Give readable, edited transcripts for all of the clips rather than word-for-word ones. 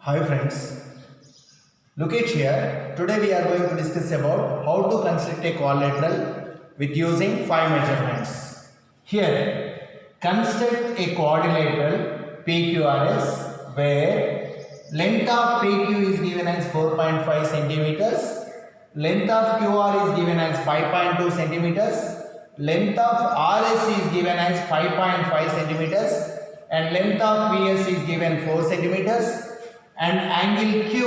Hi friends, look at here. Today we are going to discuss about how to construct a quadrilateral with using 5 measurements. Here, construct a quadrilateral PQRS where length of PQ is given as 4.5 centimeters, length of QR is given as 5.2 centimeters, length of RS is given as 5.5 centimeters and length of PS is given 4 centimeters and angle Q,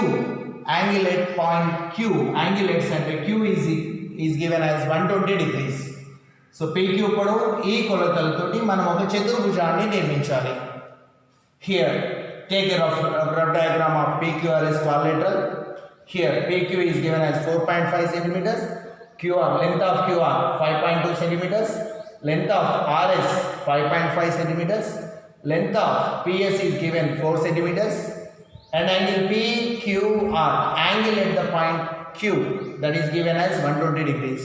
angle at point Q, angle at center Q is given as 120 degrees. So PQ పొడవు ఈ కొలతలతోటి మనం ఒక చతుర్భుజాన్ని నిర్మించాలి. Here take a rough diagram of PQRS quadrilateral. Here PQ is given as 4.5 centimeters, QR length of QR 5.2 centimeters, length of RS 5.5 centimeters, length of PS is given 4 centimeters and angle PQR, angle at the point Q, that is given as 120 degrees.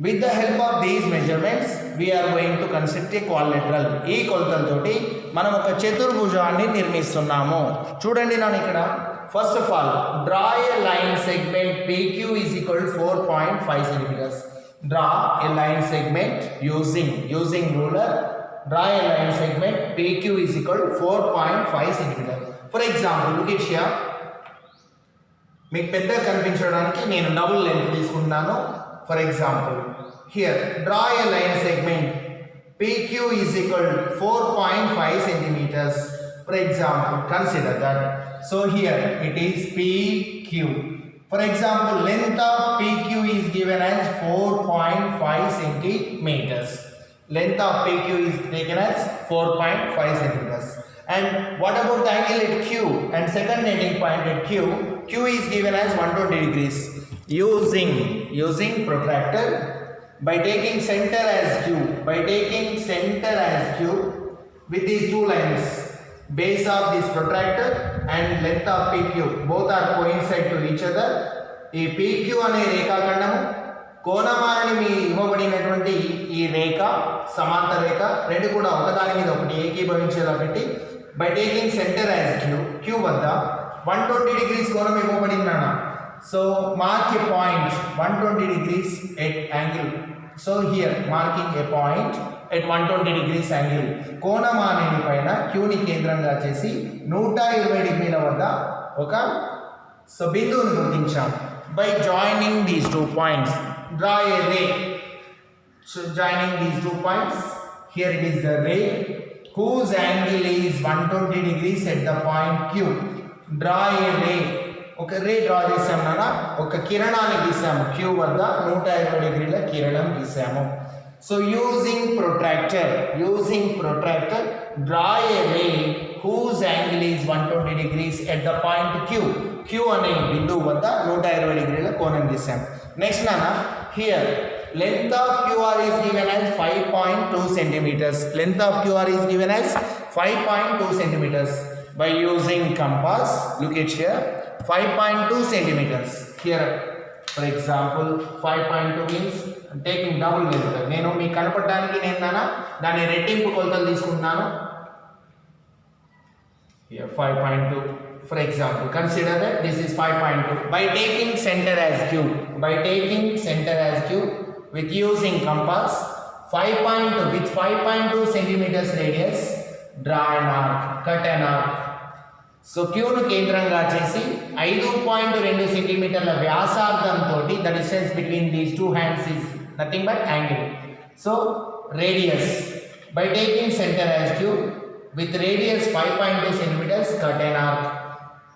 With the help of these measurements, we are going to construct a quadrilateral. ఈ కొలతలతోటి మనం ఒక చతుర్భుజాన్ని నిర్మిస్తున్నాము. చూడండి నేను ఇక్కడ first of all draw a line segment PQ is equal to 4.5 centimeters. Draw a line segment using ruler. Draw a line segment PQ is equal to 4.5 centimeters. For example, look at here. మీకు పెద్దగా కనిపించడానికి నేను double length తీసుకుంటున్నాను. For example, here draw a line segment PQ is equal to 4.5 centimeters. For example, consider that. So here it is PQ. For example, length of PQ is given as 4.5 centimeters. Length of PQ is taken as 4.5 centimeters. And what about the angle at Q and second ending point at Q? Q is given as 120 degrees. Using protractor by taking center as Q, with these two lines, base of this protractor and length of PQ both are coincide to each other. ఈ PQ అనే రేఖాఖండము కోణమాలని మీ ఇవ్వబడినటువంటి ఈ రేఖ సమాంతర రేఖ రెండు కూడా ఒకదాని మీద ఒకటి ఏకీభవించేలా పెట్టి by taking center as Q వద్ద 120 degrees కోణం ఇవ్వబడిందన్న. So mark a point 120 degrees at angle. So here marking a point at 120 degrees angle. కోణమానేని పైన Q ని కేంద్రంగా చేసి 120 డిగ్రీల వద్ద ఒక బిందువును గుర్తించాం. By joining these 2 points, draw a ray. So joining these 2 points, here it is the ray whose angle is 120 degrees at the point Q. Draw a ray. ఒక రే డ్రా చేసాము నాన్న, ఒక కిరణాన్ని గీసాము Q వద్ద 120 డిగ్రీల కిరణం గీసాము. So using protractor draw A ray whose angle is 120 degrees at the point Q అనే బిందువు వద్ద 120 డిగ్రీల కోణం గీసాము. నెక్స్ట్ నాన్న, here length of QR is given as 5.2 centimeters. Length of QR is given as 5.2 centimeters. By using compass, look at here, 5.2 centimeters. Here, for example, 5.2 means taking double length. నేను మీకు కనపడడానికి నేను దాని రెట్టింపు కొలతలు తీసుకుంటున్నాను. Here 5.2. For example, consider that this is 5.2. By taking center as Q, with using compass, 5.2 with 5.2 centimeters radius, draw an arc, cut an arc. So Q ను కేంద్రంగా చేసి 5.2 సెంటీమీటర్ల వ్యాసార్థంతో, the distance between these two hands is nothing but angle. So radius, by taking center as Q, with radius 5.2 centimeters, cut an arc.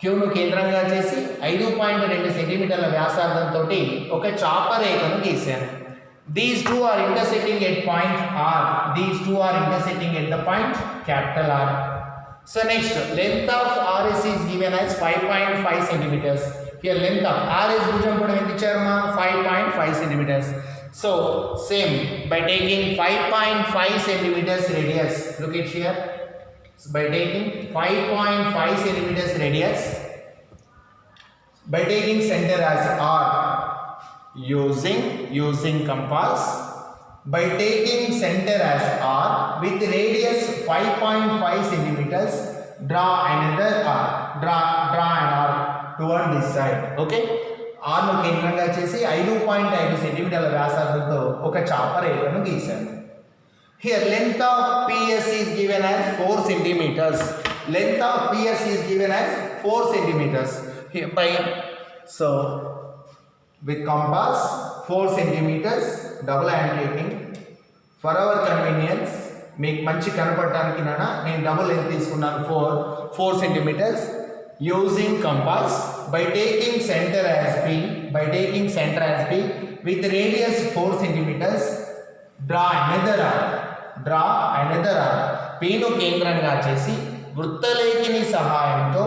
Q ను కేంద్రంగా చేసి 5.2 సెంటీమీటర్ల వ్యాసార్థంతో ఒక చాపరేఖను గీసాను. These two are intersecting at point R. These two are intersecting at the point capital R. So next, length of RS is given as 5.5 centimeters. Here length of RS భుజం పొడవు ఎంత ఇచ్చారు మా 5.5 centimeters. So same, by taking 5.5 centimeters radius, look at here. So by taking 5.5 centimeters radius, by taking center as R, using compass, by taking center as R with radius 5.5 centimeters, draw another arc, draw an arc toward this side. Okay, ఆర్ను కేంద్రంగా చేసి 5.5 సెంటీమీటర్ల వ్యాసార్థంతో ఒక చాపరేఖను గీశాను. Here length of PS is given as 4 centimeters. Length of PS is given as 4 centimeters. Hereby, so with compass 4 centimeters, double hand taking. For our convenience, మీకు మంచి కనపడటానికి నేను double length తీసుకున్నాను 4 centimeters. Using compass by taking center as P, with radius 4 centimeters, draw another arc. Pను కేంద్రంగా చేసి వృత్తలేఖిని సహాయంతో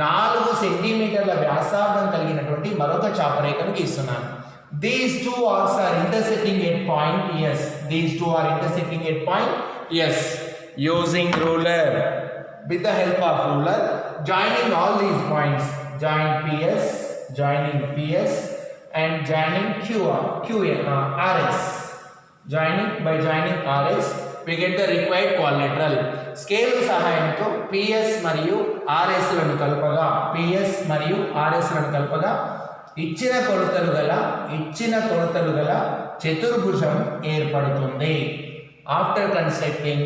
4 సెంటీమీటర్ల వ్యాసార్థం కలిగినటువంటి మరొక చాపరేఖను గీస్తున్నాను. These two arcs are intersecting at point S. Using ruler, with the help of ruler, joining all these points, joining PS and joining RS. By joining RS, we get the required quadrilateral. Scale సహాయంతో PS మరియు RS లను కలపగా ఇచ్చిన కొలతలు గల చతుర్భుజం ఏర్పడుతుంది. After constructing,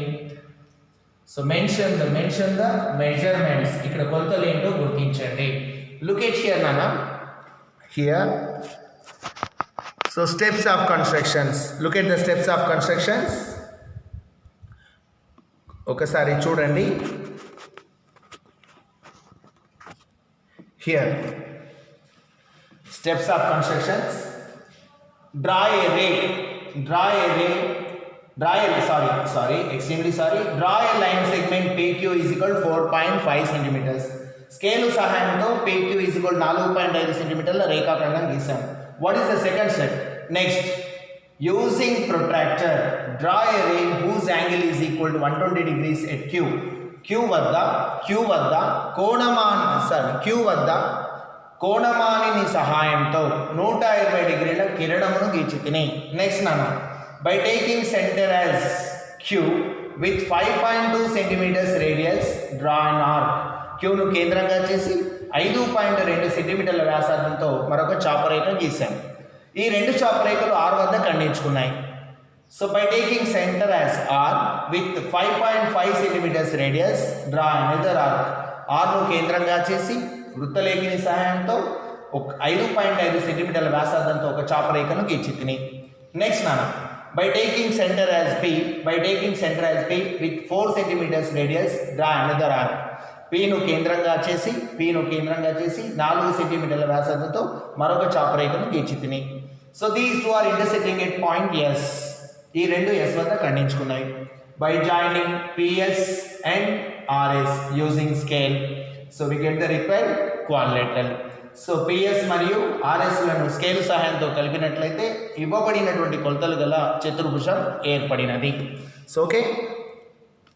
so mention the measurements. ఇక్కడ కొలతలు ఏంటో గుర్తించండి. Look at here nana. Here, so steps of constructions. Look at the steps of constructions. ఒకసారి చూడండి. Here, steps of constructions. Draw a line segment PQ is equal to 4.5 centimeters. Scale సహాయంతో PQ is equal to 4.5 సెంటీమీటర్ల రేఖాఖండం గీసాం. What is the second step? Next, using protractor, draw a ray whose angle is equal to 120 degrees at Q. Q వద్ద కోణమానిని సహాయంతో 120 డిగ్రీల కిరణమును గీచితిని. Next నాన్న, by taking center as Q with 5.2 centimeters radius, draw an arc. Qను కేంద్రంగా చేసి 5.2 సెంటీమీటర్ల వ్యాసార్థంతో మరొక చాపరేఖ గీసాం. ఈ రెండు చాపరేఖలు R వద్ద ఖండించుకున్నాయి. So by taking center as R with 5.5 centimeters radius, draw another arc. Rను కేంద్రంగా చేసి వృత్తలేఖిని సహాయంతో 5.5 సెంటీమీటర్ల వ్యాసార్థంతో ఒక చాపరేఖను గీచితిని. నెక్స్ట్ నాన్న, by taking center as P with 4 centimeters radius, draw another arc. Pను కేంద్రంగా చేసి 4 సెంటీమీటర్ల వ్యాసార్థంతో మరొక చాపరేఖను గీచితిని. So these two are intersecting at point S. ఈ రెండు S వద్ద ఖండించుకున్నాయి. By joining PS and RS using scale, so we get the required quadrilateral. So PS మరియు RS లను స్కేల్ సహాయంతో కలిపినట్లయితే ఇవ్వబడినటువంటి కొలతలు గల చతుర్భుజం ఏర్పడినది. So okay.